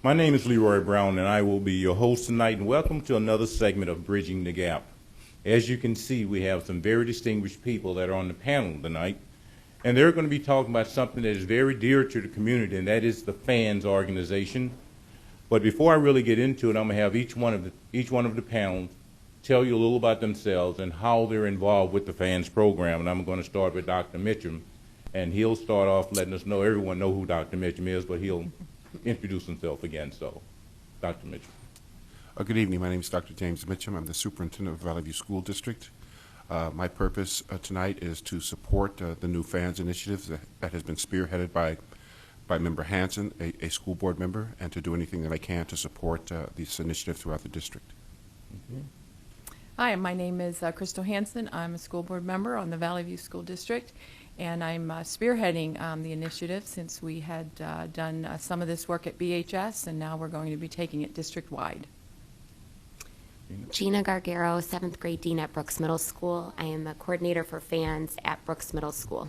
My name is Leroy Brown, and I will be your host tonight, and welcome to another segment of Bridging the Gap. As you can see, we have some very distinguished people that are on the panel tonight, and they're going to be talking about something that is very dear to the community, and that is the FANS organization. But before I really get into it, I'm going to have each one of the panel tell you a little about themselves and how they're involved with the FANS program. And I'm going to start with Dr. Mitchum, and he'll start off letting us know, everyone know who Dr. Mitchum is, but he'll introduce himself again. So, Dr. Mitchum. Good evening. My name is Dr. James Mitchum. I'm the superintendent of Valley View School District. My purpose tonight is to support the new FANS initiative that has been spearheaded by Member Hanson, a school board member, and to do anything that I can to support this initiative throughout the district. Okay. Hi, my name is Crystal Hanson. I'm a school board member on the Valley View School District, and I'm spearheading the initiative since we had done some of this work at BHS, and now we're going to be taking it district-wide. Gina Gargaro, 7th grade dean at Brooks Middle School. I am the coordinator for FANS at Brooks Middle School.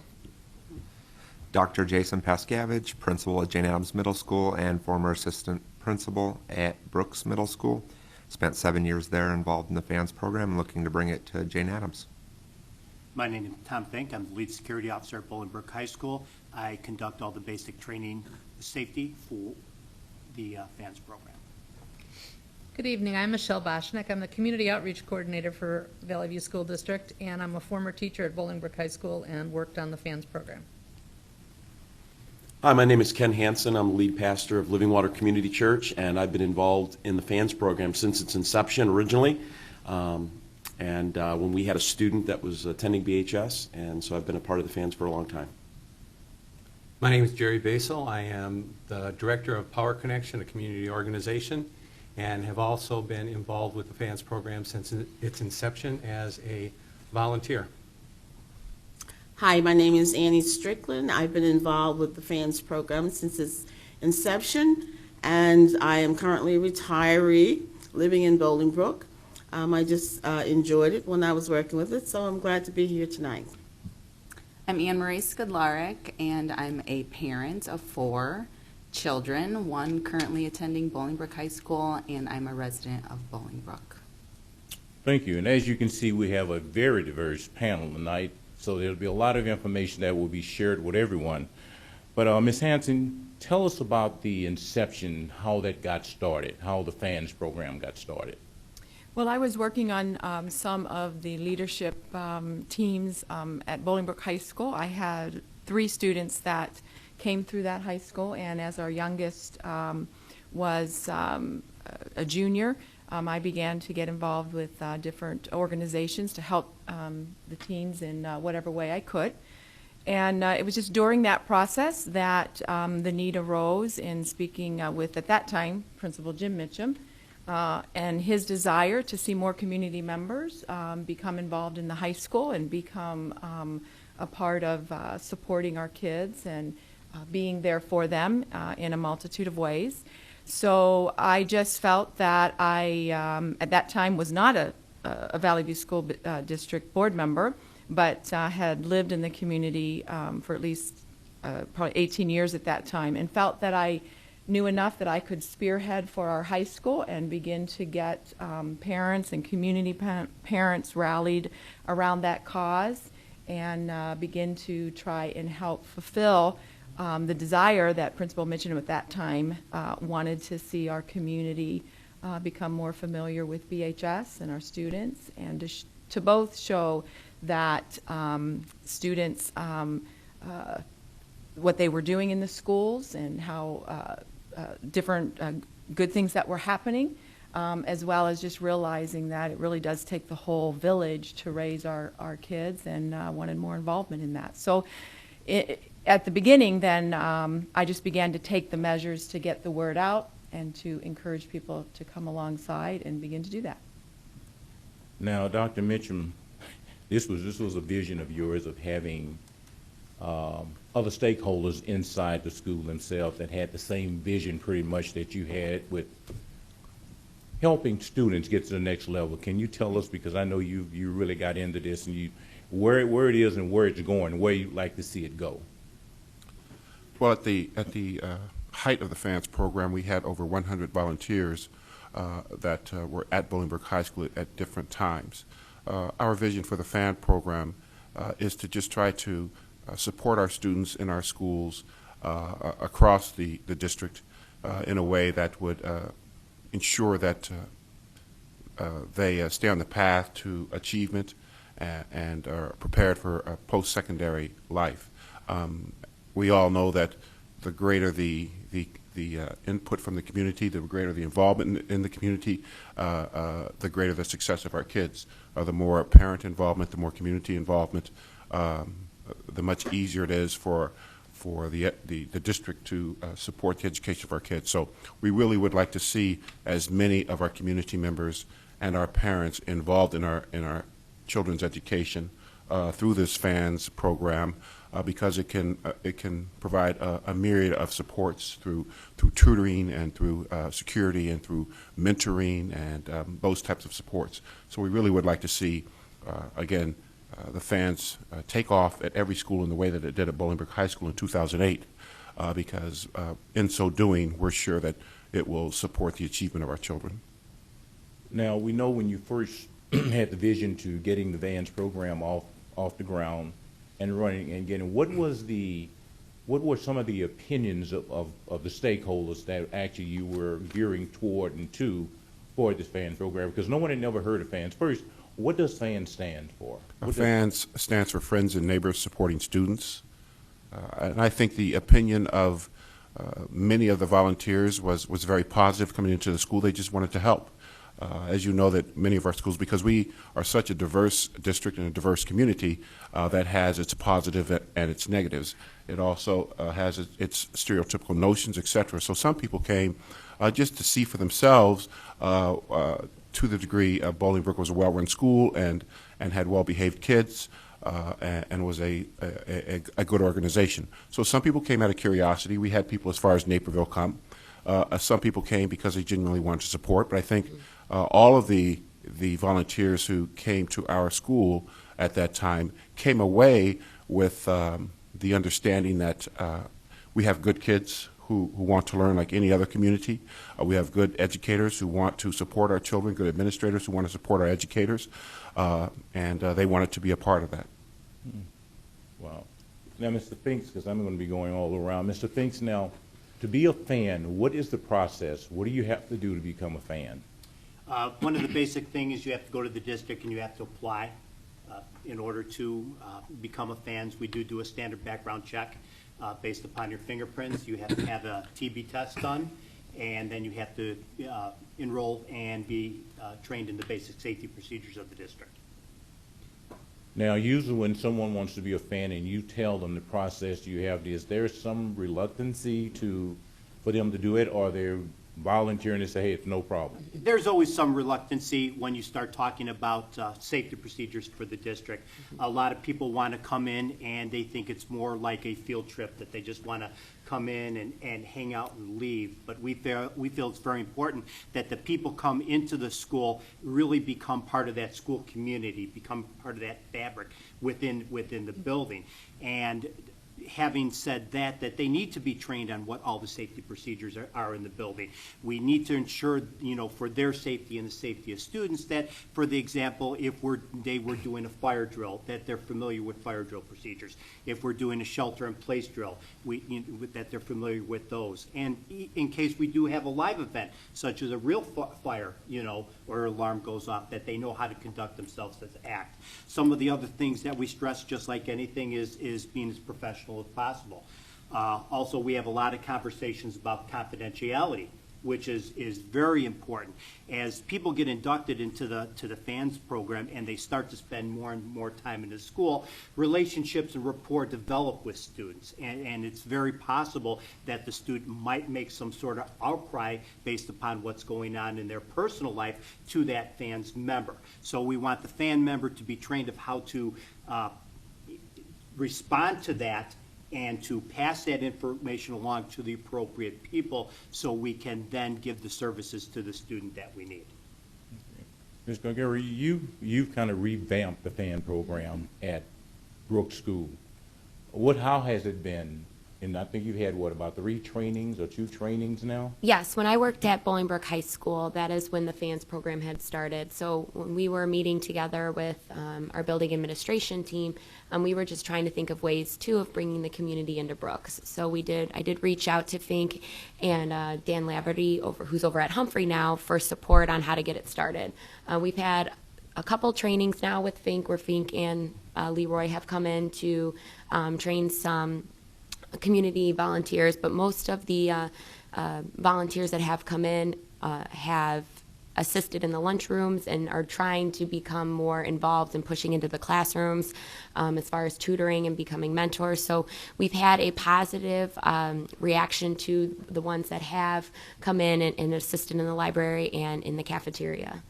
Dr. Jason Pascavage, principal at Jane Addams Middle School and former assistant principal at Brooks Middle School. Spent 7 years there involved in the FANS program and looking to bring it to Jane Addams. My name is Tom Fink. I'm the lead security officer at Bolingbrook High School. I conduct all the basic training safety for the FANS program. Good evening. I'm Michelle Boschnick. I'm the Community Outreach Coordinator for Valley View School District, and I'm a former teacher at Bolingbrook High School and worked on the FANS program. Hi, my name is Ken Hansen. I'm the lead pastor of Living Water Community Church, and I've been involved in the FANS program since its inception originally, when we had a student that was attending BHS, and so I've been a part of the FANS for a long time. My name is Jerry Basel. I am the director of Power Connection, a community organization, and have also been involved with the FANS program since its inception as a volunteer. Hi, my name is Annie Strickland. I've been involved with the FANS program since its inception, and I am currently a retiree living in Bolingbrook. I just enjoyed it when I was working with it, so I'm glad to be here tonight. I'm Anne Marie Skidlarek, and I'm a parent of 4 children, one currently attending Bolingbrook High School, and I'm a resident of Bolingbrook. Thank you. And as you can see, we have a very diverse panel tonight, so there'll be a lot of information that will be shared with everyone. But Ms. Hanson, tell us about the inception, how that got started, how the FANS program got started. Well, I was working on some of the leadership teams at Bolingbrook High School. I had 3 students that came through that high school, and as our youngest was a junior, I began to get involved with different organizations to help the teens in whatever way I could. And it was just during that process that the need arose in speaking with, at that time, Principal Jim Mitchum, and his desire to see more community members become involved in the high school and become a part of supporting our kids and being there for them in a multitude of ways. So I just felt that I, at that time, was not a Valley View School District board member, but had lived in the community for at least probably 18 years at that time, and felt that I knew enough that I could spearhead for our high school and begin to get parents and community parents rallied around that cause and begin to try and help fulfill the desire that Principal Mitchum at that time wanted to see our community become more familiar with BHS and our students, and to both show that students, what they were doing in the schools and how different good things that were happening, as well as just realizing that it really does take the whole village to raise our kids, and wanted more involvement in that. So at the beginning then, I just began to take the measures to get the word out and to encourage people to come alongside and begin to do that. Now, Dr. Mitchum, this was a vision of yours of having other stakeholders inside the school themselves that had the same vision pretty much that you had with helping students get to the next level. Can you tell us, because I know you really got into this, and where it is and where it's going, where you'd like to see it go? Well, at the height of the FANS program, we had over 100 volunteers that were at Bolingbrook High School at different times. Our vision for the FAN program is to just try to support our students in our schools across the district in a way that would ensure that they stay on the path to achievement and are prepared for a post-secondary life. We all know that the greater the input from the community, the greater the involvement in the community, the greater the success of our kids. The more parent involvement, the more community involvement, the much easier it is for the district to support the education of our kids. So we really would like to see as many of our community members and our parents involved in our children's education through this FANS program, because it can provide a myriad of supports through tutoring and through security and through mentoring and those types of supports. So we really would like to see, again, the FANS take off at every school in the way that it did at Bolingbrook High School in 2008, because in so doing, we're sure that it will support the achievement of our children. Now, we know when you first had the vision to getting the FANS program off the ground and running and getting, what were some of the opinions of the stakeholders that actually you were gearing toward and to for this FANS program? Because no one had never heard of FANS. First, what does FANS stand for? FANS stands for Friends and Neighbors Supporting Students. And I think the opinion of many of the volunteers was very positive coming into the school. They just wanted to help. As you know, that many of our schools, because we are such a diverse district and a diverse community, that has its positive and its negatives. It also has its stereotypical notions, et cetera. So some people came just to see for themselves, to the degree Bolingbrook was a well-run school and had well-behaved kids, and was a good organization. So some people came out of curiosity. We had people as far as Naperville come. Some people came because they genuinely wanted to support, but I think all of the volunteers who came to our school at that time came away with the understanding that we have good kids who want to learn like any other community. We have good educators who want to support our children, good administrators who want to support our educators, and they wanted to be a part of that. Wow. Now, Mr. Finks, because I'm going to be going all around. Mr. Finks, now, to be a fan, what is the process? What do you have to do to become a fan? One of the basic things is you have to go to the district and you have to apply in order to become a fan. We do a standard background check based upon your fingerprints. You have to have a TB test done, and then you have to enroll and be trained in the basic safety procedures of the district. Now, usually when someone wants to be a fan and you tell them the process you have, is there some reluctancy for them to do it, or they're volunteering and say, hey, it's no problem? There's always some reluctancy when you start talking about safety procedures for the district. A lot of people want to come in and they think it's more like a field trip, that they just want to come in and hang out and leave. But we feel it's very important that the people come into the school really become part of that school community, become part of that fabric within the building. And having said that they need to be trained on what all the safety procedures are in the building. We need to ensure, for their safety and the safety of students, that, for the example, if they were doing a fire drill, that they're familiar with fire drill procedures. If we're doing a shelter-in-place drill, that they're familiar with those. And in case we do have a live event, such as a real fire, or alarm goes off, that they know how to conduct themselves as act. Some of the other things that we stress, just like anything, is being as professional as possible. Also, we have a lot of conversations about confidentiality, which is very important. As people get inducted into the FANS program and they start to spend more and more time in the school, relationships and rapport develop with students, and it's very possible that the student might make some sort of outcry based upon what's going on in their personal life to that FANS member. So we want the FAN member to be trained of how to respond to that and to pass that information along to the appropriate people so we can then give the services to the student that we need. Ms. Gary, you've kind of revamped the fan program at Brooks School. How has it been? And I think you've had, what, about 3 trainings or 2 trainings now? Yes, when I worked at Bolingbrook High School, that is when the FANS program had started. So when we were meeting together with our building administration team, we were just trying to think of ways, too, of bringing the community into Brooks. So I did reach out to Fink and Dan Laverty, who's over at Humphrey now, for support on how to get it started. We've had a couple trainings now with Fink, where Fink and Leroy have come in to train some community volunteers, but most of the volunteers that have come in have assisted in the lunchrooms and are trying to become more involved in pushing into the classrooms as far as tutoring and becoming mentors. So we've had a positive reaction to the ones that have come in and assisted in the library and in the cafeteria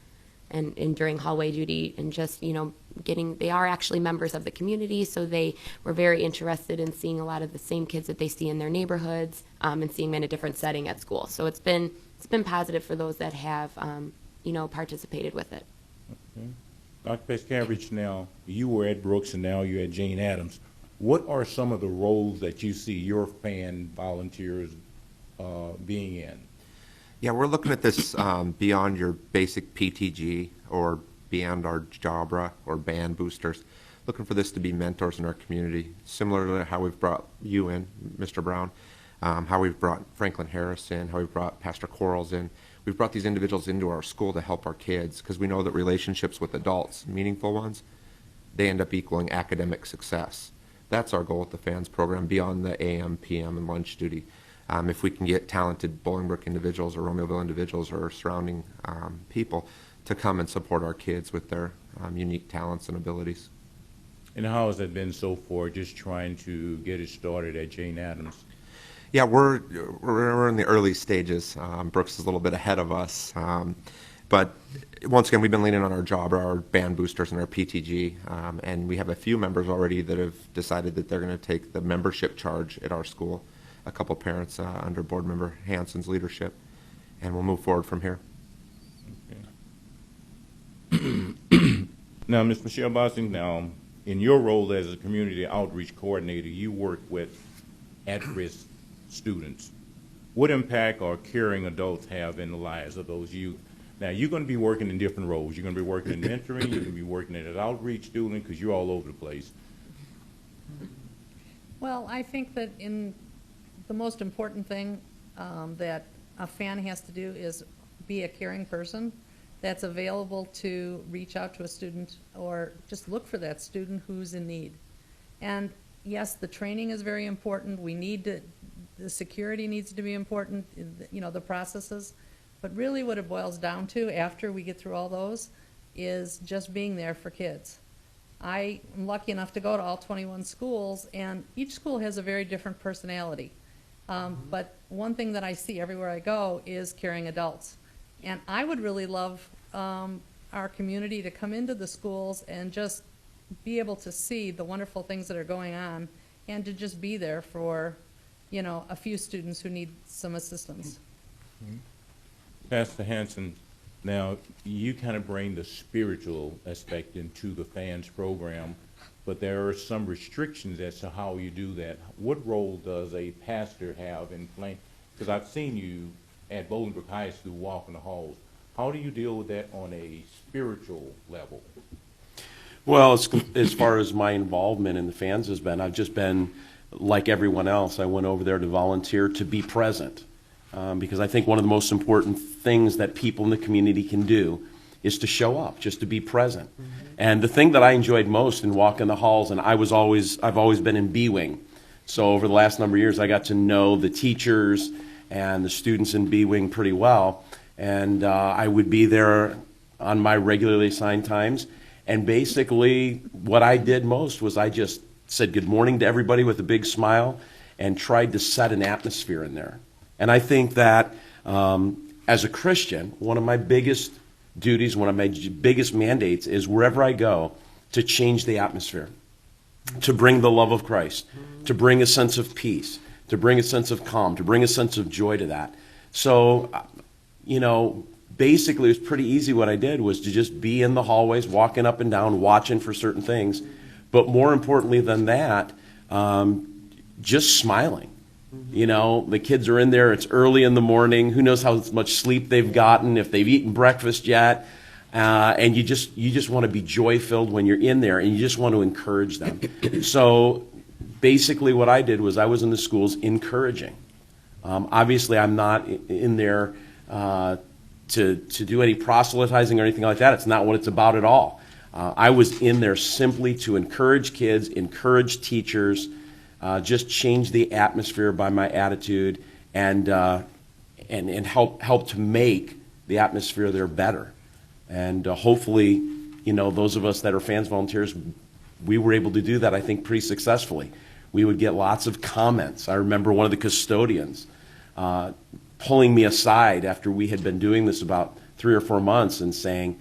and during hallway duty, and just, they are actually members of the community, so they were very interested in seeing a lot of the same kids that they see in their neighborhoods, and seeing them in a different setting at school. So it's been positive for those that have participated with it. Okay. Dr. Pescavage, now, you were at Brooks and now you're at Jane Addams. What are some of the roles that you see your fan volunteers being in? Yeah, we're looking at this beyond your basic PTG or beyond our Jabra or band boosters, looking for this to be mentors in our community, similar to how we've brought you in, Mr. Brown, how we've brought Franklin Harris in, how we've brought Pastor Quarles in. We've brought these individuals into our school to help our kids, because we know that relationships with adults, meaningful ones, they end up equaling academic success. That's our goal with the FANS program, beyond the AM, PM, and lunch duty. If we can get talented Bolingbrook individuals or Romeoville individuals or surrounding people to come and support our kids with their unique talents and abilities. And how has it been so far, just trying to get it started at Jane Addams? Yeah, we're in the early stages. Brooks is a little bit ahead of us. But once again, we've been leaning on our job, our band boosters, and our PTG. And we have a few members already that have decided that they're going to take the membership charge at our school. A couple parents under board member Hanson's leadership. And we'll move forward from here. Okay. Now, Ms. Michelle Bossing, now, in your role as a community outreach coordinator, you work with at-risk students. What impact are caring adults have in the lives of those youth? Now, you're going to be working in different roles. You're going to be working in mentoring, you're going to be working as an outreach student, because you're all over the place. Well, I think that the most important thing that a fan has to do is be a caring person that's available to reach out to a student or just look for that student who's in need. And yes, the training is very important. The security needs to be important, the processes. But really what it boils down to after we get through all those is just being there for kids. I am lucky enough to go to all 21 schools, and each school has a very different personality. But one thing that I see everywhere I go is caring adults. And I would really love our community to come into the schools and just be able to see the wonderful things that are going on, and to just be there for, a few students who need some assistance. Pastor Hanson, now, you kind of bring the spiritual aspect into the FANS program, but there are some restrictions as to how you do that. What role does a pastor have in playing? Because I've seen you at Bolingbrook High School walking the halls. How do you deal with that on a spiritual level? Well, as far as my involvement in the FANS has been, I've just been like everyone else. I went over there to volunteer, to be present, because I think one of the most important things that people in the community can do is to show up, just to be present. And the thing that I enjoyed most in walking the halls, and I've always been in B-Wing. So over the last number of years, I got to know the teachers and the students in B-Wing pretty well. And I would be there on my regularly assigned times. And basically, what I did most was I just said good morning to everybody with a big smile and tried to set an atmosphere in there. And I think that as a Christian, one of my biggest duties, one of my biggest mandates is wherever I go to change the atmosphere. to bring the love of Christ, to bring a sense of peace, to bring a sense of calm, to bring a sense of joy to that. So, basically it was pretty easy. What I did was to just be in the hallways, walking up and down, watching for certain things. But more importantly than that, just smiling. The kids are in there, it's early in the morning, who knows how much sleep they've gotten, if they've eaten breakfast yet. And you just want to be joy-filled when you're in there, and you just want to encourage them. So basically what I did was I was in the schools encouraging. Obviously, I'm not in there to do any proselytizing or anything like that. It's not what it's about at all. I was in there simply to encourage kids, encourage teachers, just change the atmosphere by my attitude, and help to make the atmosphere there better. And hopefully, those of us that are fans volunteers, we were able to do that, I think, pretty successfully. We would get lots of comments. I remember one of the custodians pulling me aside after we had been doing this about 3 or 4 months and saying,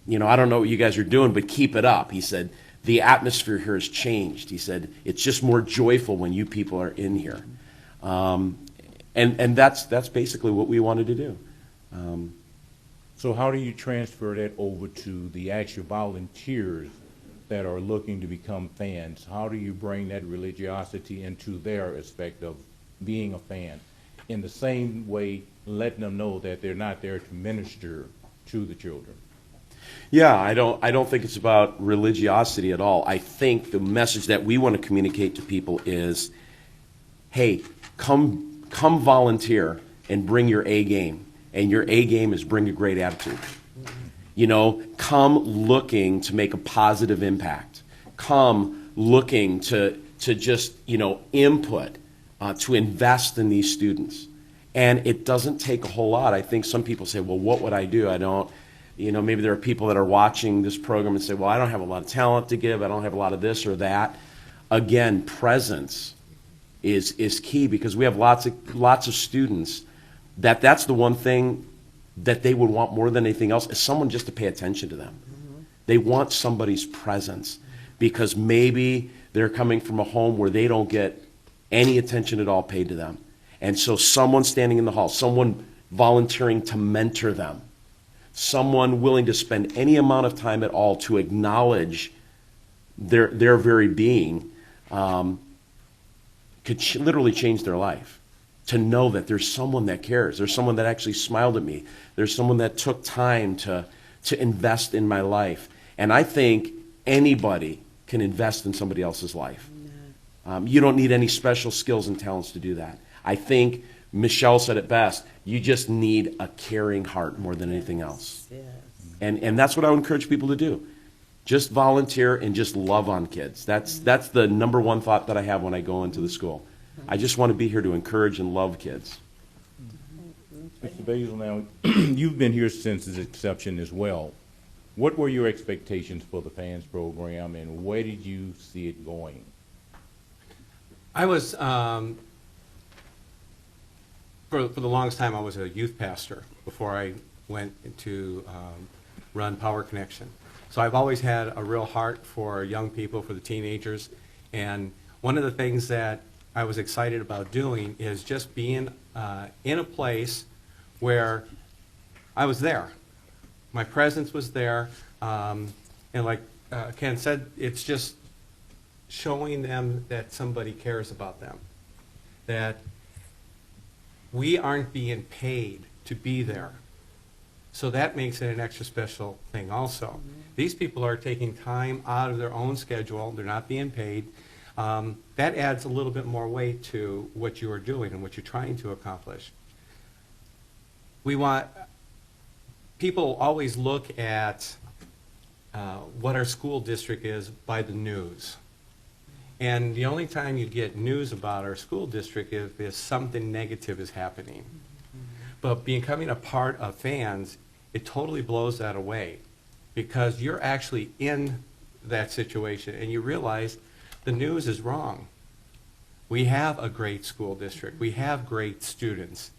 I don't know what you guys are doing, but keep it up. He said, the atmosphere here has changed. He said, it's just more joyful when you people are in here. And that's basically what we wanted to do. So how do you transfer that over to the actual volunteers that are looking to become fans? How do you bring that religiosity into their aspect of being a fan? In the same way, letting them know that they're not there to minister to the children. Yeah, I don't think it's about religiosity at all. I think the message that we want to communicate to people is, hey, come volunteer and bring your A game. And your A game is bring a great attitude. Come looking to make a positive impact. Come looking to just, input, to invest in these students. And it doesn't take a whole lot. I think some people say, well, what would I do? I don't, maybe there are people that are watching this program and say, well, I don't have a lot of talent to give. I don't have a lot of this or that. Again, presence is key, because we have lots of students that's the one thing that they would want more than anything else, is someone just to pay attention to them. They want somebody's presence, because maybe they're coming from a home where they don't get any attention at all paid to them. And so someone standing in the hall, someone volunteering to mentor them, someone willing to spend any amount of time at all to acknowledge their very being, could literally change their life. To know that there's someone that cares. There's someone that actually smiled at me. There's someone that took time to invest in my life. And I think anybody can invest in somebody else's life. You don't need any special skills and talents to do that. I think Michelle said it best. You just need a caring heart more than anything else. Yes. And that's what I would encourage people to do. Just volunteer and just love on kids. That's the number one thought that I have when I go into the school. I just want to be here to encourage and love kids. Mr. Basil, now, you've been here since its inception as well. What were your expectations for the fans program, and where did you see it going? I was, for the longest time, I was a youth pastor before I went to run Power Connection. So I've always had a real heart for young people, for the teenagers. And one of the things that I was excited about doing is just being in a place where I was there. My presence was there. And like Ken said, it's just showing them that somebody cares about them, that we aren't being paid to be there. So that makes it an extra special thing also. Mm-hmm. These people are taking time out of their own schedule. They're not being paid. That adds a little bit more weight to what you are doing and what you're trying to accomplish. People always look at what our school district is by the news. And the only time you get news about our school district is if something negative is happening. But becoming a part of fans, it totally blows that away, because you're actually in that situation and you realize the news is wrong. We have a great school district. We have great students.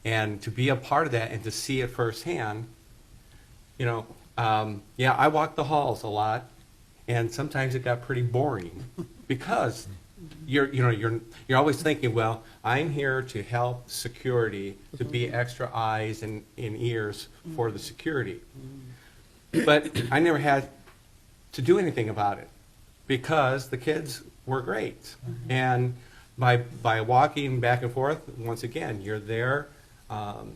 And to be a part of that and to see it firsthand, I walked the halls a lot, and sometimes it got pretty boring. because you're always thinking, well, I'm here to help security, to be extra eyes and ears for the security. But I never had to do anything about it because the kids were great. And by walking back and forth, once again, you're there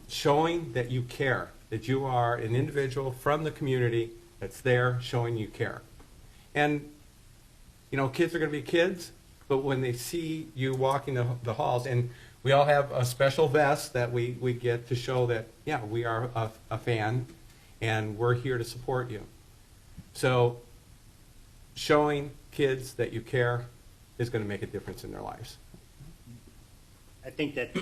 showing that you care, that you are an individual from the community that's there showing you care. And, kids are going to be kids, but when they see you walking the halls, and we all have a special vest that we get to show that, yeah, we are a fan, and we're here to support you. So showing kids that you care is going to make a difference in their lives. I think that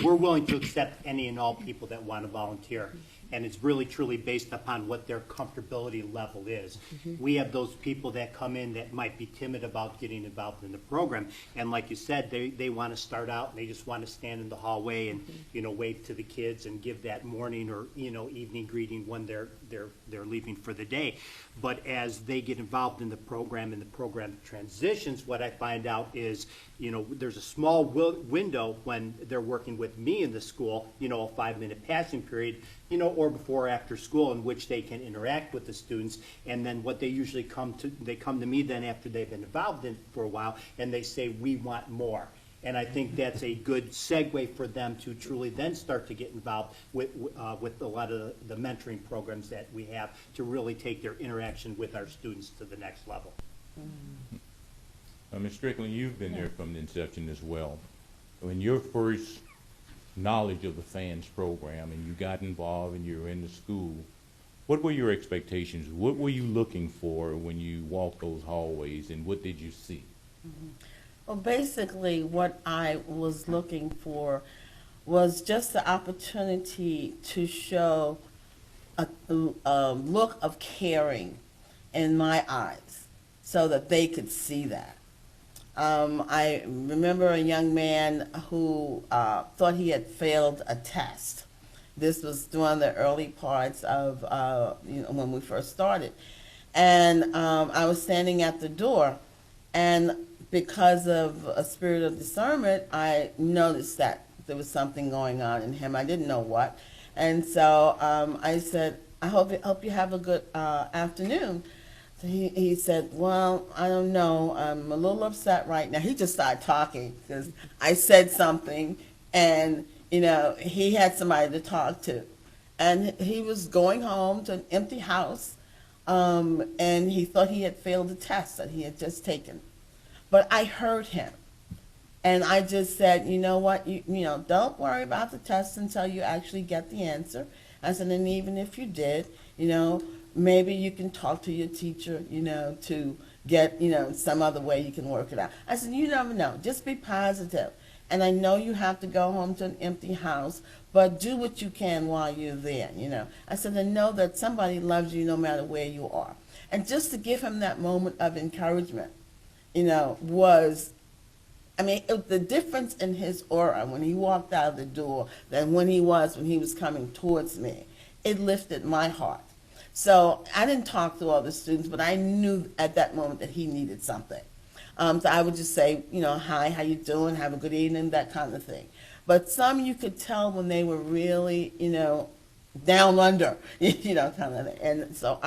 we're willing to accept any and all people that want to volunteer, and it's really truly based upon what their comfortability level is. We have those people that come in that might be timid about getting involved in the program, and like you said, they want to start out and they just want to stand in the hallway and wave to the kids and give that morning or evening greeting when they're leaving for the day. But as they get involved in the program and the program transitions, what I find out is there's a small window when they're working with me in the school, a 5-minute passing period, or before or after school, in which they can interact with the students. And then what they usually come to me then after they've been involved in for a while, and they say, we want more. And I think that's a good segue for them to truly then start to get involved with a lot of the mentoring programs that we have to really take their interaction with our students to the next level. Ms. Strickland, you've been there from the inception as well. When your first knowledge of the FANS program and you got involved and you were in the school, what were your expectations? What were you looking for when you walked those hallways, and what did you see? Well, basically, what I was looking for was just the opportunity to show a look of caring in my eyes so that they could see that. I remember a young man who thought he had failed a test. This was during the early parts of when we first started. And I was standing at the door, and because of a spirit of discernment, I noticed that there was something going on in him. I didn't know what. And so I said, I hope you have a good afternoon. So he said, well, I don't know. I'm a little upset right now. He just started talking because I said something, and, he had somebody to talk to. And he was going home to an empty house, and he thought he had failed a test that he had just taken. But I heard him, and I just said, you know what, don't worry about the test until you actually get the answer. I said, and even if you did, maybe you can talk to your teacher, to get, some other way you can work it out. I said, you never know, just be positive. And I know you have to go home to an empty house, but do what you can while you're there, I said, and know that somebody loves you no matter where you are. And just to give him that moment of encouragement, was, the difference in his aura when he walked out of the door than when he was coming towards me, it lifted my heart. So I didn't talk to all the students, but I knew at that moment that he needed something. So I would just say, hi, how you doing? Have a good evening, that kind of thing. But some you could tell when they were really, down under, kind of thing. And so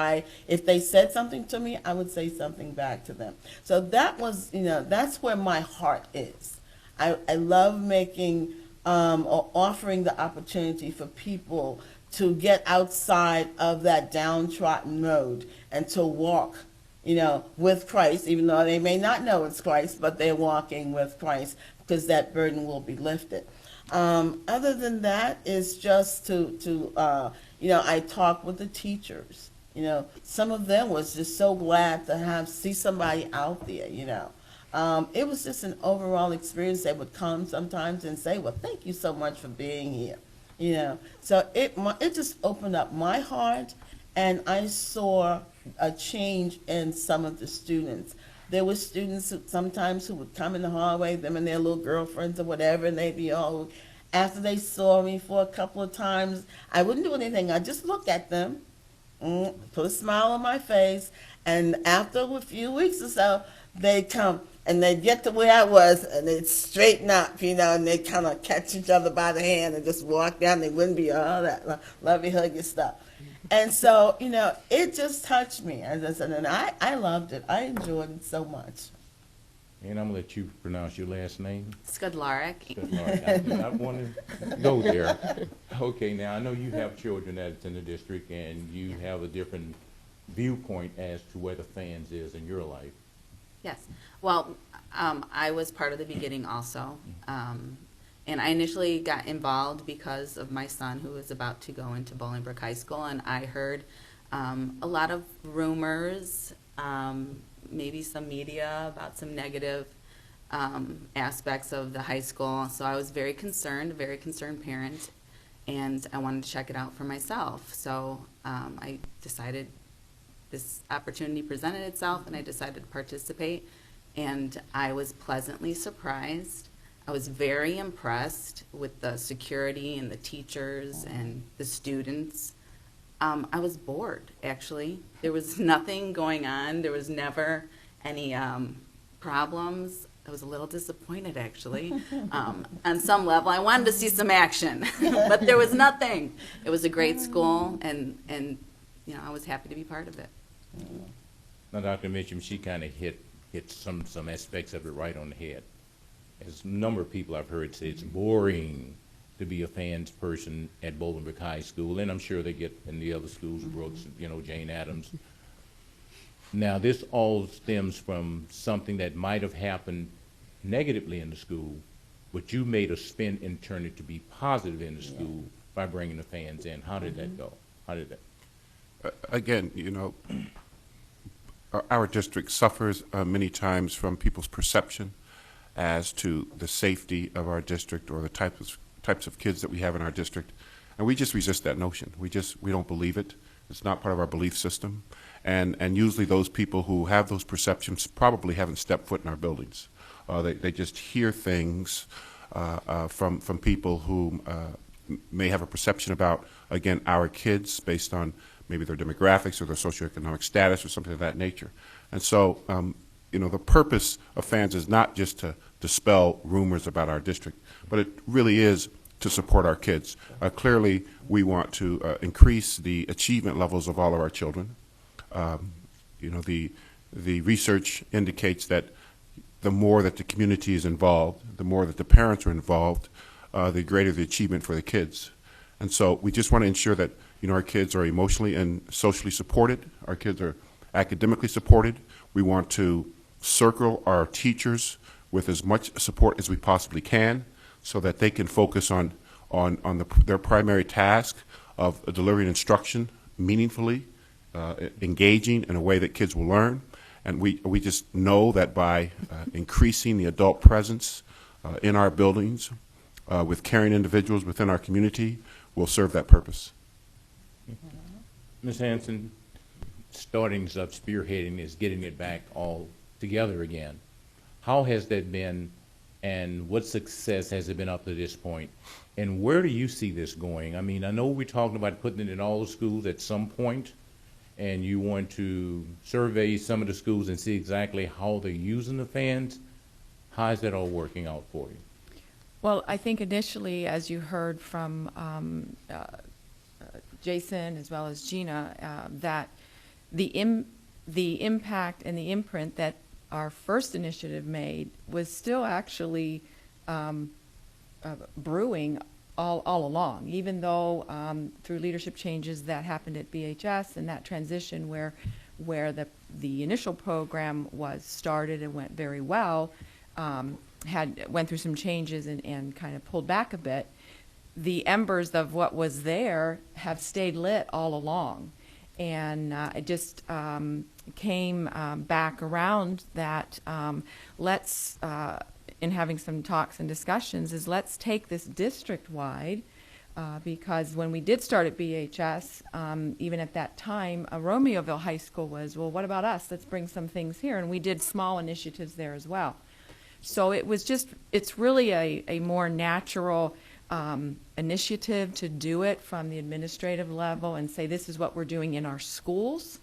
if they said something to me, I would say something back to them. So that was, that's where my heart is. I love making or offering the opportunity for people to get outside of that downtrodden road and to walk, with Christ, even though they may not know it's Christ, but they're walking with Christ because that burden will be lifted. Other than that, is just to I talk with the teachers. Some of them was just so glad to see somebody out there. It was just an overall experience. They would come sometimes and say, "Well, thank you so much for being here." So it just opened up my heart, and I saw a change in some of the students. There were students sometimes who would come in the hallway, them and their little girlfriends or whatever, and they'd be all, after they saw me for a couple of times, I wouldn't do anything. I'd just look at them, put a smile on my face, and after a few weeks or so, they'd come, and they get to where I was, and they straighten up, and they kind of catch each other by the hand and just walk down. They wouldn't be all that lovey huggy stuff. And so, it just touched me, as I said, and I loved it. I enjoyed it so much. And I'm gonna let you pronounce your last name. Skudlarek. Good Lord, I want to go there. Okay, now, I know you have children that's in the district, and you have a different viewpoint as to where the fans is in your life. Yes. Well, I was part of the beginning also. And I initially got involved because of my son who was about to go into Bolingbrook High School, and I heard a lot of rumors, maybe some media about some negative aspects of the high school. So I was very concerned parent, and I wanted to check it out for myself. So I decided this opportunity presented itself, and I decided to participate, and I was pleasantly surprised. I was very impressed with the security and the teachers and the students. I was bored, actually. There was nothing going on. There was never any problems. I was a little disappointed, actually. On some level, I wanted to see some action, but there was nothing. It was a great school, and I was happy to be part of it. Now, Dr. Mitchum, she kind of hit some aspects of it right on the head. As a number of people I've heard say it's boring to be a fans person at Bolingbrook High School, and I'm sure they get in the other schools, Brooks, Jane Addams. Now, this all stems from something that might have happened negatively in the school, but you made a spin and turned it to be positive in the school by bringing the fans in. How did that go? How did that? Again, our district suffers many times from people's perception as to the safety of our district or the types of kids that we have in our district, and we just resist that notion. We don't believe it. It's not part of our belief system, and usually those people who have those perceptions probably haven't stepped foot in our buildings. They just hear things from people who may have a perception about, again, our kids based on maybe their demographics or their socioeconomic status or something of that nature. And so, the purpose of fans is not just to dispel rumors about our district, but it really is to support our kids. Clearly, we want to increase the achievement levels of all of our children. The research indicates that the more that the community is involved, the more that the parents are involved, the greater the achievement for the kids. And so we just want to ensure that our kids are emotionally and socially supported. Our kids are academically supported. We want to circle our teachers with as much support as we possibly can so that they can focus on their primary task of delivering instruction meaningfully, engaging in a way that kids will learn. And we just know that by increasing the adult presence in our buildings with caring individuals within our community will serve that purpose. Ms. Hanson, starting up, spearheading is getting it back all together again. How has that been, and what success has it been up to this point? And where do you see this going? I mean, I know we're talking about putting it in all the schools at some point, and you want to survey some of the schools and see exactly how they're using the fans. How is that all working out for you? Well, I think initially, as you heard from Jason as well as Gina, that the impact and the imprint that our first initiative made was still actually brewing all along, even though through leadership changes that happened at BHS and that transition where the initial program was started and went very well, went through some changes and kind of pulled back a bit. The embers of what was there have stayed lit all along. And it just came back around that let's, in having some talks and discussions, is let's take this district-wide because when we did start at BHS, even at that time, Romeoville High School was, well, what about us? Let's bring some things here. And we did small initiatives there as well. So it was just, it's really a more natural initiative to do it from the administrative level and say this is what we're doing in our schools.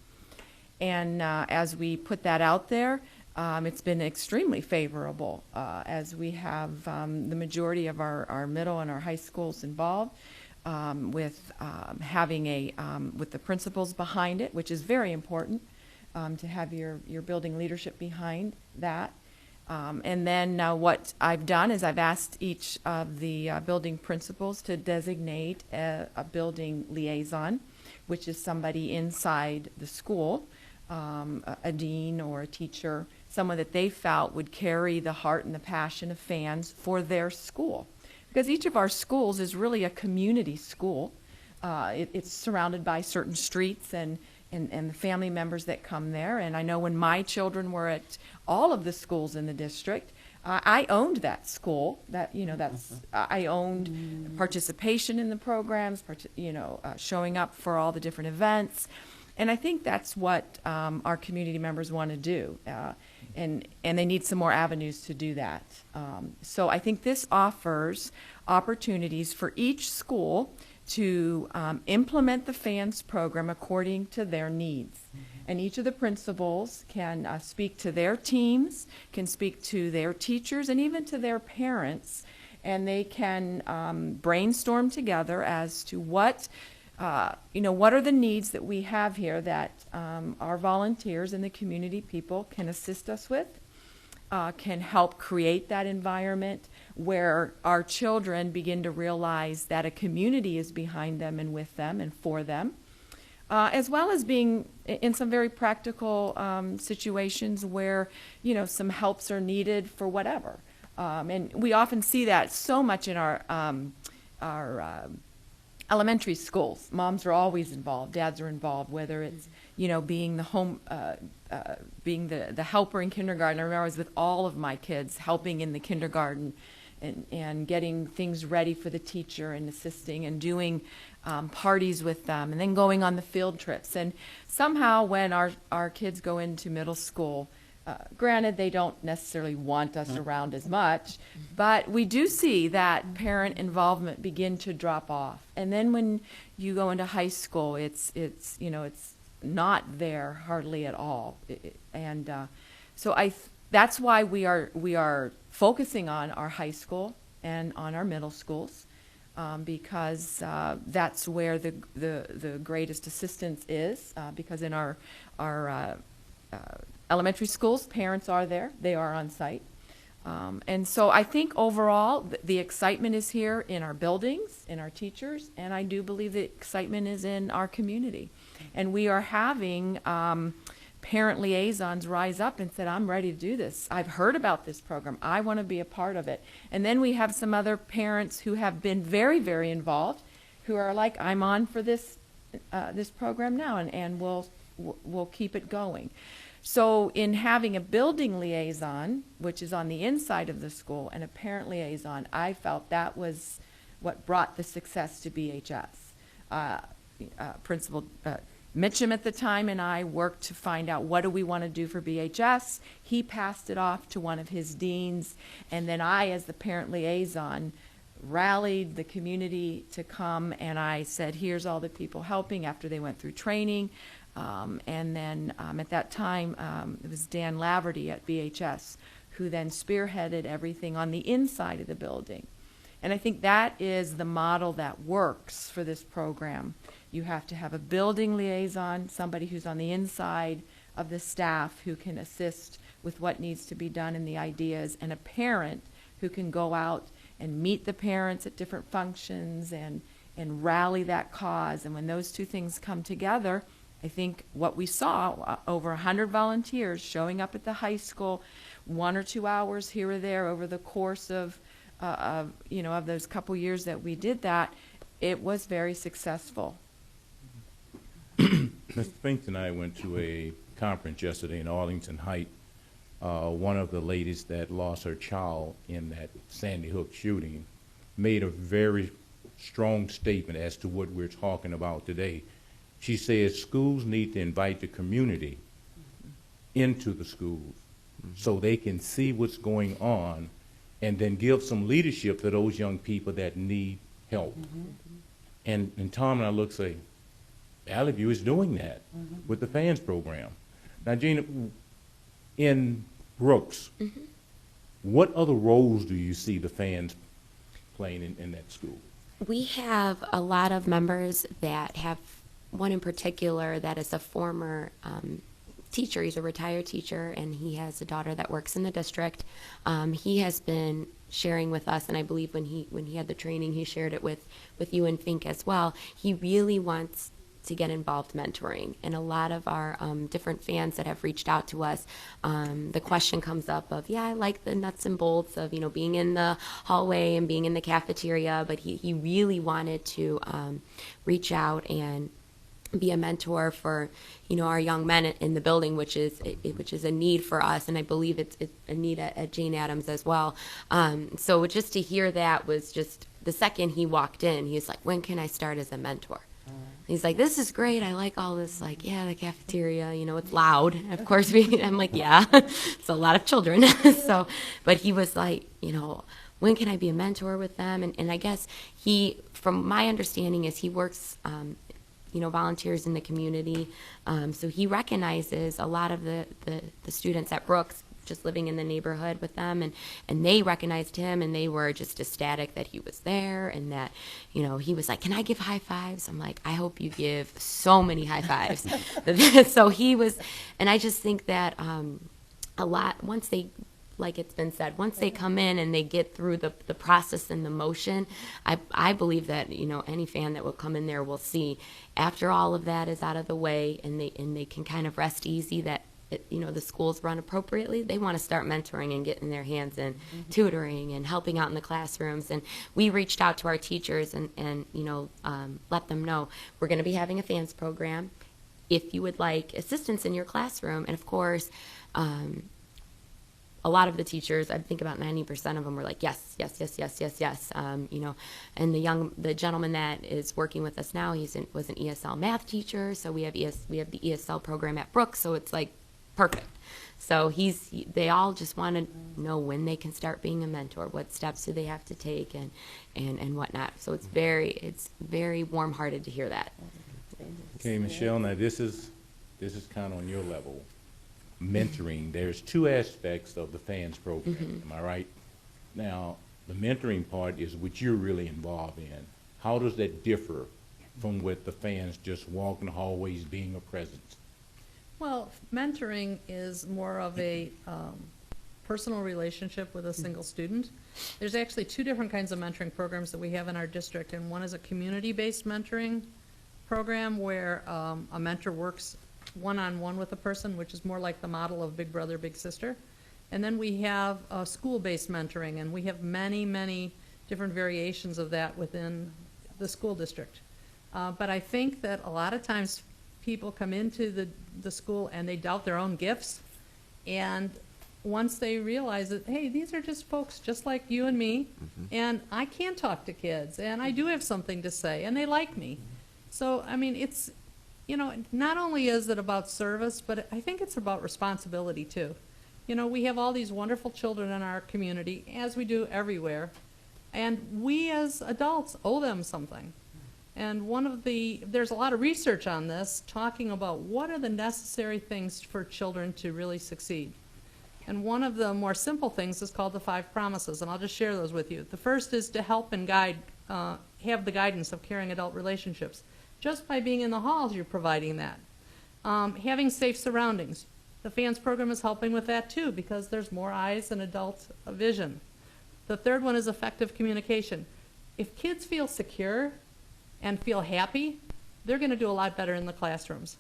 And as we put that out there, It's been extremely favorable as we have the majority of our middle and our high schools involved with having with the principals behind it, which is very important to have your building leadership behind that. And then what I've done is I've asked each of the building principals to designate a building liaison, which is somebody inside the school, a dean or a teacher, someone that they felt would carry the heart and the passion of fans for their school. Because each of our schools is really a community school. It's surrounded by certain streets and the family members that come there. And I know when my children were at all of the schools in the district, I owned that school. I owned participation in the programs, showing up for all the different events. And I think that's what our community members want to do. And they need some more avenues to do that. So I think this offers opportunities for each school to implement the FANS program according to their needs. And each of the principals can speak to their teams, can speak to their teachers, and even to their parents. And they can brainstorm together as to what are the needs that we have here that our volunteers and the community people can assist us with, can help create that environment where our children begin to realize that a community is behind them and with them and for them, as well as being in some very practical situations where, some helps are needed for whatever. And we often see that so much in our elementary schools. Moms are always involved, dads are involved, whether it's, being the home, being the helper in kindergarten. I remember I was with all of my kids helping in the kindergarten and getting things ready for the teacher and assisting and doing parties with them and then going on the field trips. And somehow when our kids go into middle school, granted, they don't necessarily want us around as much, but we do see that parent involvement begin to drop off. And then when you go into high school, it's not there hardly at all. So that's why we are focusing on our high school and on our middle schools, because that's where the greatest assistance is. Because in our elementary schools, parents are there; they are on site, and so I think overall the excitement is here in our buildings, in our teachers, and I do believe the excitement is in our community. And we are having parent liaisons rise up and said, "I'm ready to do this. I've heard about this program. I want to be a part of it." And then we have some other parents who have been very, very involved, who are like, "I'm on for this program now, and we'll keep it going." So in having a building liaison, which is on the inside of the school, and a parent liaison, I felt that was what brought the success to BHS. Principal Mitchum at the time and I worked to find out what do we want to do for BHS. He passed it off to one of his deans, and then I, as the parent liaison, rallied the community to come, and I said, here's all the people helping after they went through training. And then at that time, it was Dan Laverty at BHS who then spearheaded everything on the inside of the building. And I think that is the model that works for this program. You have to have a building liaison, somebody who's on the inside of the staff who can assist with what needs to be done and the ideas, and a parent who can go out and meet the parents at different functions and rally that cause. And when those two things come together, I think what we saw, over 100 volunteers showing up at the high school, 1 or 2 hours here or there over the course of those couple years that we did that, it was very successful. Mr. Fink and I went to a conference yesterday in Arlington Heights. One of the ladies that lost her child in that Sandy Hook shooting made a very strong statement as to what we're talking about today. She says schools need to invite the community into the schools so they can see what's going on and then give some leadership to those young people that need help. And Tom and I look say, Valley View is doing that with the FANS program. Now, Gina, in Brooks, what other roles do you see the fans playing in that school? We have a lot of members that have one in particular that is a former teacher. He's a retired teacher, and he has a daughter that works in the district. He has been sharing with us, and I believe when he had the training, he shared it with you and Fink as well. He really wants to get involved mentoring, and a lot of our different fans that have reached out to us, the question comes up of, yeah, I like the nuts and bolts of, being in the hallway and being in the cafeteria, but he really wanted to reach out and be a mentor for, our young men in the building, which is a need for us, and I believe it's a need at Jane Addams as well. So just to hear that was just, the second he walked in, he was like, when can I start as a mentor? He's like, this is great. I like all this, like, yeah, the cafeteria, it's loud. Of course, I'm like, yeah, it's a lot of children. So, but he was like, when can I be a mentor with them? And I guess from my understanding is he works, volunteers in the community. So he recognizes a lot of the students at Brooks, just living in the neighborhood with them, and they recognized him, and they were just ecstatic that he was there, and that, he was like, can I give high fives? I'm like, I hope you give so many high fives. So he was, and I just think that a lot, once they, like it's been said, once they come in and they get through the process and the motion, I believe that, any fan that will come in there will see after all of that is out of the way, and they can kind of rest easy that, the schools run appropriately, they want to start mentoring and getting their hands in tutoring and helping out in the classrooms. And we reached out to our teachers and let them know we're going to be having a fans program. If you would like assistance in your classroom, and of course, a lot of the teachers, I think about 90% of them were like, yes, yes, yes, yes, yes, yes. And the gentleman that is working with us now, was an ESL math teacher, so we have the ESL program at Brooks, so it's like perfect. So they all just want to know when they can start being a mentor, what steps do they have to take, and whatnot. So it's very warm-hearted to hear that. Okay, Michelle, now this is kind of on your level. Mentoring, there's two aspects of the fans program, am I right? Now, the mentoring part is what you're really involved in. How does that differ from what the fans just walking the hallways being a presence? Well, mentoring is more of a personal relationship with a single student. There's actually two different kinds of mentoring programs that we have in our district, and one is a community-based mentoring program where a mentor works one-on-one with a person, which is more like the model of Big Brother, Big Sister. And then we have school-based mentoring, and we have many, many different variations of that within the school district. But I think that a lot of times people come into the school and they doubt their own gifts, and once they realize that, hey, these are just folks just like you and me, and I can talk to kids, and I do have something to say, and they like me. So, I mean, it's, not only is it about service, but I think it's about responsibility too. We have all these wonderful children in our community, as we do everywhere, and we as adults owe them something. And there's a lot of research on this, talking about what are the necessary things for children to really succeed. And one of the more simple things is called the 5 promises, and I'll just share those with you. The first is to help and guide, have the guidance of caring adult relationships. Just by being in the halls, you're providing that. Having safe surroundings. The fans program is helping with that too, because there's more eyes and adult vision. The third one is effective communication. If kids feel secure and feel happy, they're going to do a lot better in the classrooms.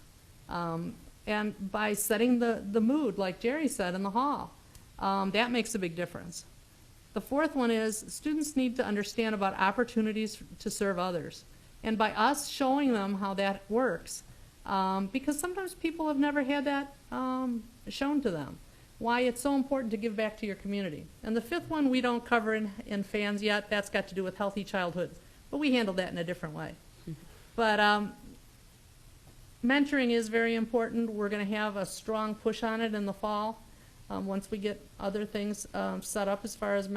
And by setting the mood, like Jerry said, in the hall, that makes a big difference. The fourth one is students need to understand about opportunities to serve others. And by us showing them how that works, because sometimes people have never had that shown to them, why it's so important to give back to your community. And the fifth one we don't cover in fans yet. That's got to do with healthy childhood. But we handle that in a different way. But mentoring is very important. We're going to have a strong push on it in the fall once we get other things set up as far as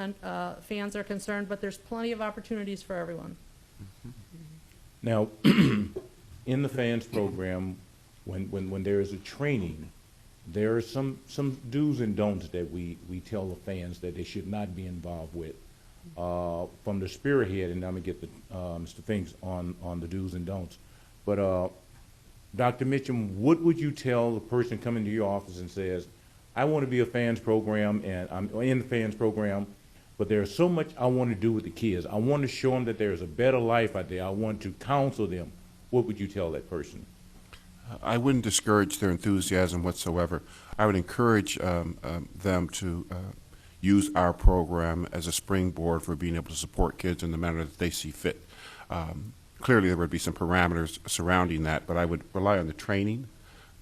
fans are concerned. But there's plenty of opportunities for everyone. Now, in the fans program, when there is a training, there are some do's and don'ts that we tell the fans that they should not be involved with. From the spearhead, and I'm gonna get the, Mr. Finks on the do's and don'ts. But, Dr. Mitchum, what would you tell the person coming to your office and says, I want to be a fans program and I'm in the fans program, but there's so much I want to do with the kids. I want to show them that there's a better life out there. I want to counsel them. What would you tell that person? I wouldn't discourage their enthusiasm whatsoever. I would encourage them to use our program as a springboard for being able to support kids in the manner that they see fit. Clearly, there would be some parameters surrounding that, but I would rely on the training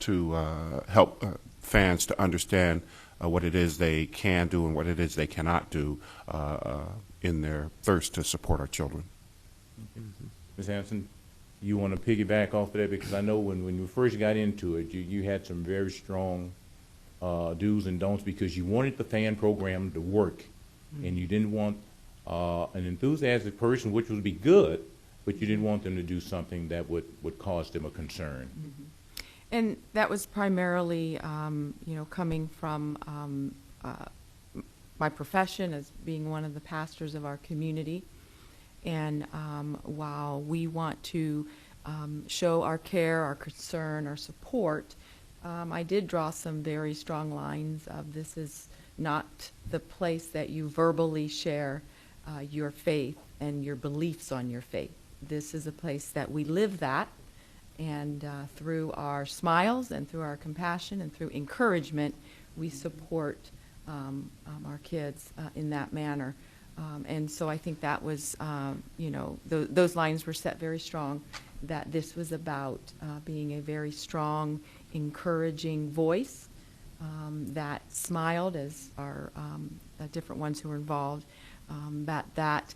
to help fans to understand what it is they can do and what it is they cannot do in their thirst to support our children. Ms. Hanson, you want to piggyback off of that? Because I know when you first got into it, you had some very strong do's and don'ts because you wanted the fan program to work, and you didn't want an enthusiastic person, which would be good, but you didn't want them to do something that would cause them a concern. And that was primarily, coming from my profession as being one of the pastors of our community. And while we want to show our care, our concern, our support, I did draw some very strong lines of this is not the place that you verbally share your faith and your beliefs on your faith. This is a place that we live that, and through our smiles and through our compassion and through encouragement, we support our kids in that manner. And so I think that was, those lines were set very strong, that this was about being a very strong, encouraging voice that smiled as our different ones who were involved, that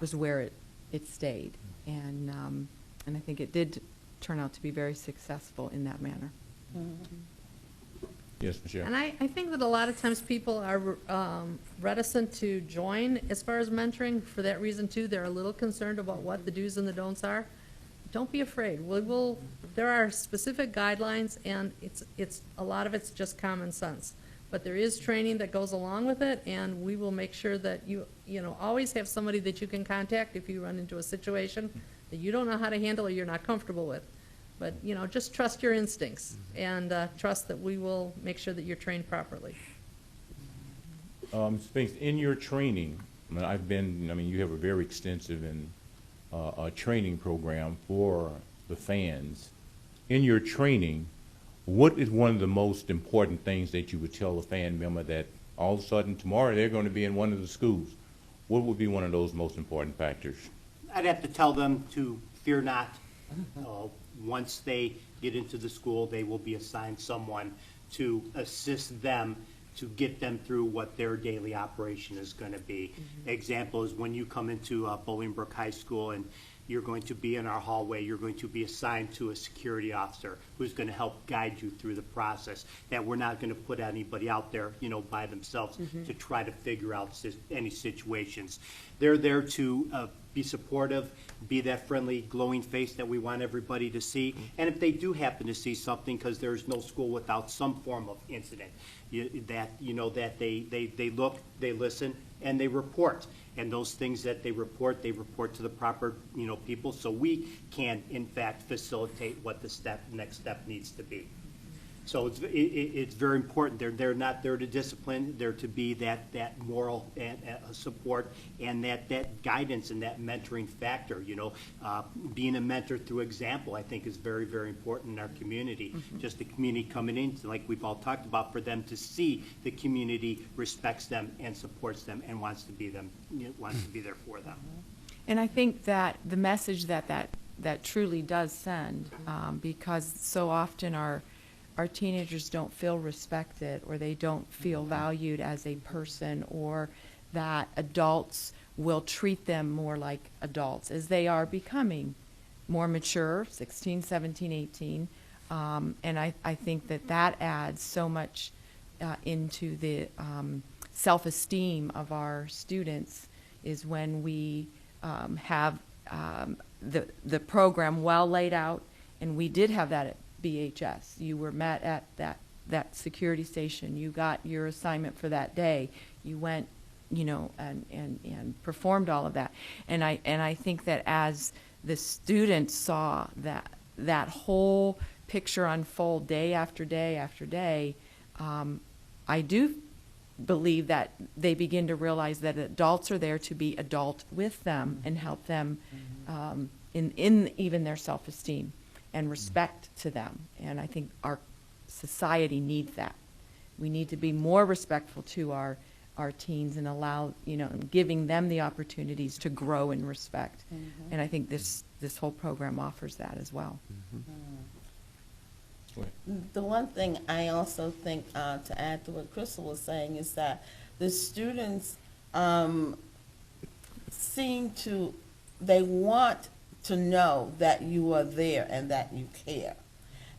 was where it stayed. And I think it did turn out to be very successful in that manner. Yes, Michelle. And I think that a lot of times people are reticent to join as far as mentoring. For that reason, too, they're a little concerned about what the do's and the don'ts are. Don't be afraid. There are specific guidelines, and it's a lot of it's just common sense. But there is training that goes along with it, and we will make sure that you always have somebody that you can contact if you run into a situation that you don't know how to handle or you're not comfortable with. But, just trust your instincts and trust that we will make sure that you're trained properly. Spinks, in your training, you have a very extensive and training program for the fans. In your training, what is one of the most important things that you would tell a fan member that all of a sudden tomorrow they're going to be in one of the schools? What would be one of those most important factors? I'd have to tell them to fear not. Once they get into the school, they will be assigned someone to assist them to get them through what their daily operation is going to be. Example is when you come into Bolingbrook High School and you're going to be in our hallway, you're going to be assigned to a security officer who's going to help guide you through the process. That we're not going to put anybody out there, by themselves to try to figure out any situations. They're there to be supportive, be that friendly, glowing face that we want everybody to see. And if they do happen to see something, because there's no school without some form of incident, that they look, they listen, and they report. And those things that they report to the proper, people, so we can, in fact, facilitate what the next step needs to be. So it's very important. They're not there to discipline. They're to be that moral and support and that guidance and that mentoring factor. Being a mentor through example, I think, is very, very important in our community. Just the community coming in, like we've all talked about, for them to see the community respects them and supports them and wants to be there for them. And I think that the message that truly does send, because so often our teenagers don't feel respected, or they don't feel valued as a person, or that adults will treat them more like adults as they are becoming more mature, 16, 17, 18. And I think that adds so much into the self-esteem of our students, is when we have the program well laid out. And we did have that BHS. You were met at that security station. You got your assignment for that day. You went, you know, and performed all of that. And I think that as the students saw that whole picture unfold day after day after day, I do believe that they begin to realize that adults are there to be adult with them and help them in even their self-esteem and respect to them. And I think our society needs that. We need to be more respectful to our teens and allow, you know, giving them the opportunities to grow in respect. And I think this whole program offers that as well. The one thing I also think, to add to what Crystal was saying, is that the students they want to know that you are there and that you care.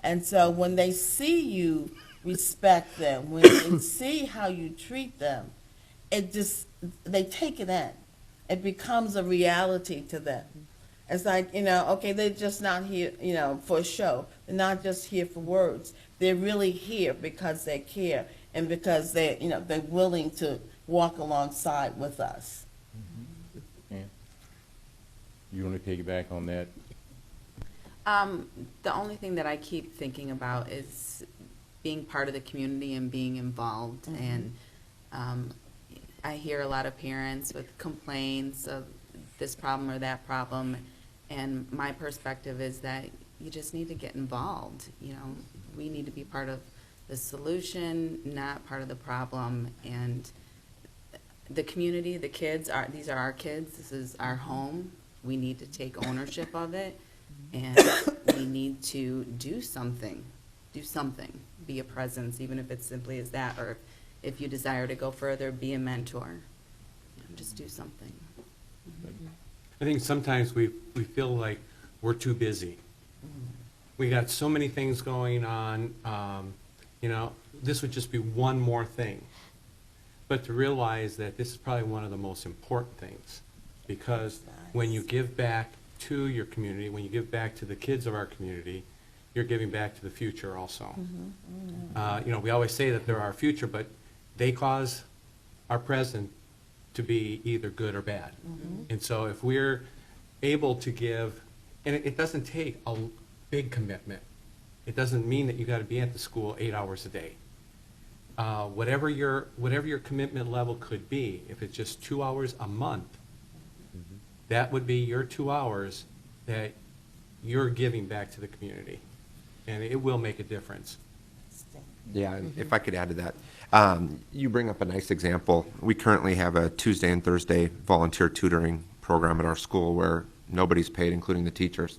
And so when they see you respect them, when they see how you treat them, they take it in. It becomes a reality to them. It's like, you know, okay, they're just not here, you know, for a show. They're not just here for words. They're really here because they care and because they're willing to walk alongside with us. And you want to piggyback on that? The only thing that I keep thinking about is being part of the community and being involved. And I hear a lot of parents with complaints of this problem or that problem. And my perspective is that you just need to get involved. You know, we need to be part of the solution, not part of the problem. And the community, the kids, these are our kids. This is our home. We need to take ownership of it. And we need to do something, be a presence, even if it's simply as that, or if you desire to go further, be a mentor. Just do something. I think sometimes we feel like we're too busy. We got so many things going on, you know, this would just be one more thing. But to realize that this is probably one of the most important things, because when you give back to your community, when you give back to the kids of our community, you're giving back to the future also. You know, we always say that they're our future, but they cause our present to be either good or bad. And so if we're able to give, and it doesn't take a big commitment. It doesn't mean that you got to be at the school 8 hours a day. Whatever your commitment level could be, if it's just 2 hours a month, that would be your 2 hours that you're giving back to the community. And it will make a difference. Yeah, and if I could add to that, you bring up a nice example. We currently have a Tuesday and Thursday volunteer tutoring program at our school where nobody's paid, including the teachers,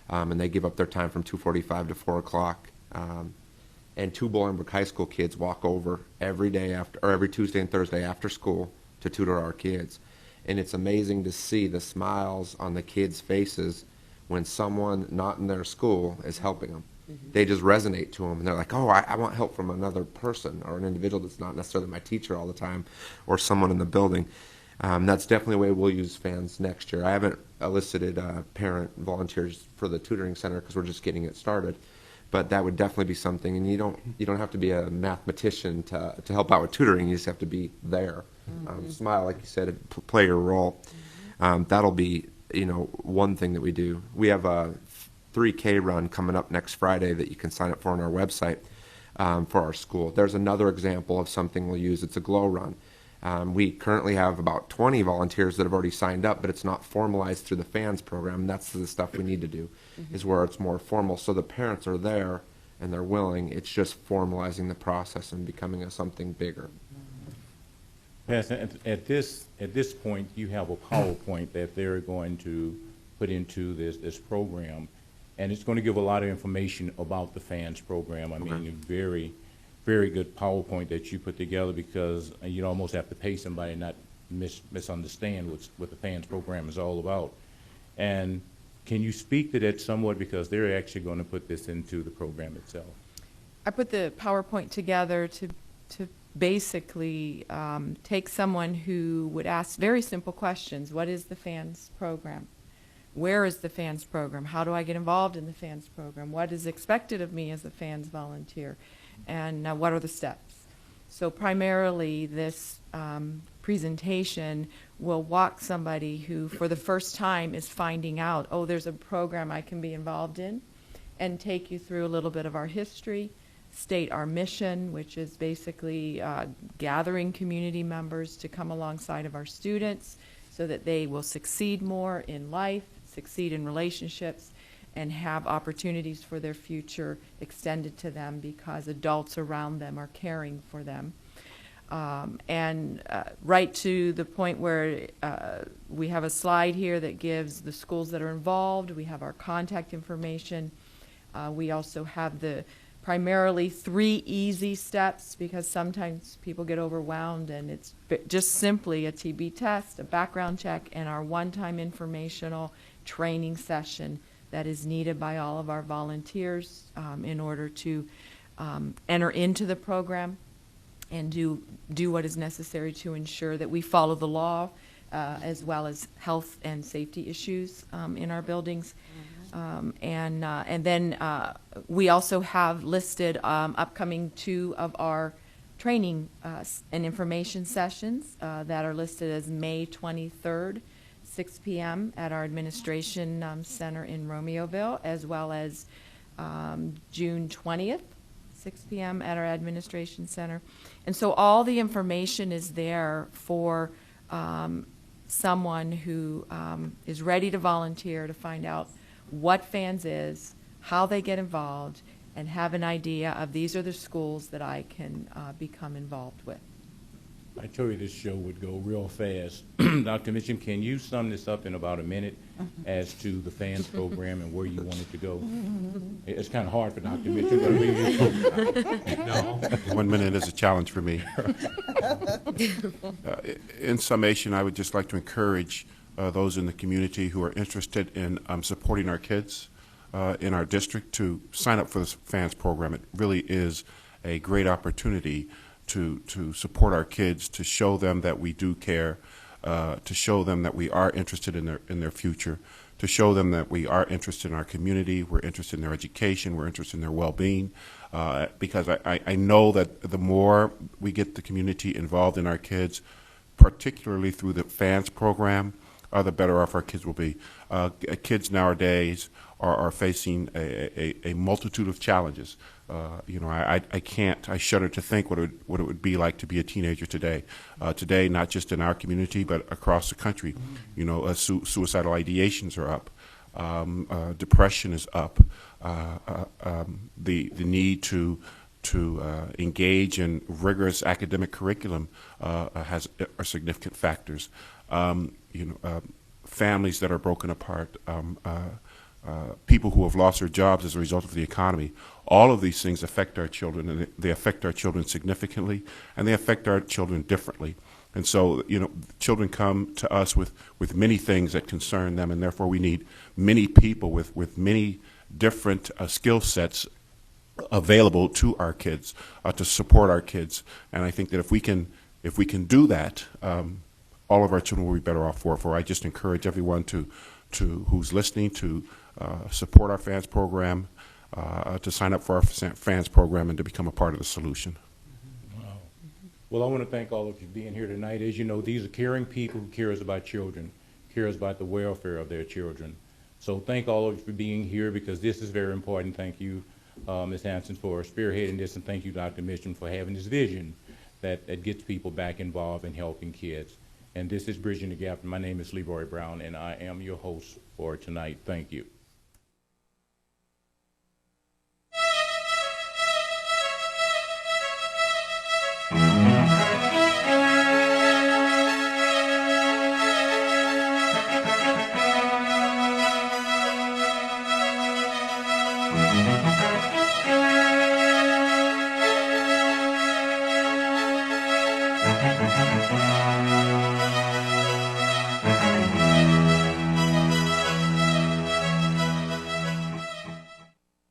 and they give up their time from 2:45 to 4 o'clock. And 2 Bolingbrook High School kids walk over every Tuesday and Thursday after school to tutor our kids. And it's amazing to see the smiles on the kids' faces when someone not in their school is helping them. They just resonate to them, and they're like, oh, I want help from another person or an individual that's not necessarily my teacher all the time or someone in the building. That's definitely a way we'll use fans next year. I haven't elicited parent volunteers for the tutoring center because we're just getting it started, but that would definitely be something. And you don't have to be a mathematician to help out with tutoring. You just have to be there. Smile, like you said, play your role. That'll be, one thing that we do. We have a 3K run coming up next Friday that you can sign up for on our website for our school. There's another example of something we'll use. It's a glow run. We currently have about 20 volunteers that have already signed up, but it's not formalized through the fans program. That's the stuff we need to do, is where it's more formal. So the parents are there and they're willing. It's just formalizing the process and becoming something bigger. At this point, you have a PowerPoint that they're going to put into this program, and it's going to give a lot of information about the fans program. I mean, a very, very good PowerPoint that you put together, because you almost have to pay somebody not misunderstand what the fans program is all about. And can you speak to that somewhat, because they're actually going to put this into the program itself? I put the PowerPoint together to basically take someone who would ask very simple questions. What is the fans program? where is the FANS program? How do I get involved in the FANS program? What is expected of me as a FANS volunteer? And what are the steps? So primarily this presentation will walk somebody who for the first time is finding out, oh, there's a program I can be involved in, and take you through a little bit of our history, state our mission, which is basically gathering community members to come alongside of our students so that they will succeed more in life, succeed in relationships, and have opportunities for their future extended to them because adults around them are caring for them. Right to the point where we have a slide here that gives the schools that are involved. We have our contact information. We also have the primarily 3 easy steps because sometimes people get overwhelmed and it's just simply a TB test, a background check, and our one-time informational training session that is needed by all of our volunteers in order to enter into the program and do what is necessary to ensure that we follow the law as well as health and safety issues in our buildings. And then we also have listed upcoming 2 of our training and information sessions that are listed as May 23rd, 6 p.m. at our administration center in Romeoville, as well as June 20th, 6 p.m. at our administration center. And so all the information is there for someone who is ready to volunteer to find out what FANS is, how they get involved, and have an idea of these are the schools that I can become involved with. I told you this show would go real fast. Dr. Mitchum, can you sum this up in about a minute as to the FANS program and where you want it to go? It's kind of hard for Dr. Mitchum, but No. 1 minute is a challenge for me. In summation, I would just like to encourage those in the community who are interested in supporting our kids in our district to sign up for this FANS program. It really is a great opportunity to support our kids, to show them that we do care, to show them that we are interested in their future, to show them that we are interested in our community, we're interested in their education, we're interested in their well-being, because I know that the more we get the community involved in our kids, particularly through the FANS program, the better off our kids will be. Kids nowadays are facing a multitude of challenges. I shudder to think what it would be like to be a teenager today. Today, not just in our community, but across the country. Suicidal ideations are up. Depression is up. The need to engage in rigorous academic curriculum are significant factors. Families that are broken apart, people who have lost their jobs as a result of the economy. All of these things affect our children, and they affect our children significantly, and they affect our children differently. And so, children come to us with many things that concern them, and therefore we need many people with many different skill sets available to our kids to support our kids. And I think that if we can do that, all of our children will be better off for it. I just encourage everyone who's listening to support our FANS program, to sign up for our FANS program, and to become a part of the solution. Wow. Well, I want to thank all of you for being here tonight. As you know, these are caring people who cares about children, cares about the welfare of their children. So thank all of you for being here, because this is very important. Thank you, Ms. Hanson, for spearheading this, and thank you, Dr. Mitchum, for having this vision that gets people back involved in helping kids. And this is Bridging the Gap. My name is Leroy Brown, and I am your host for tonight. Thank you.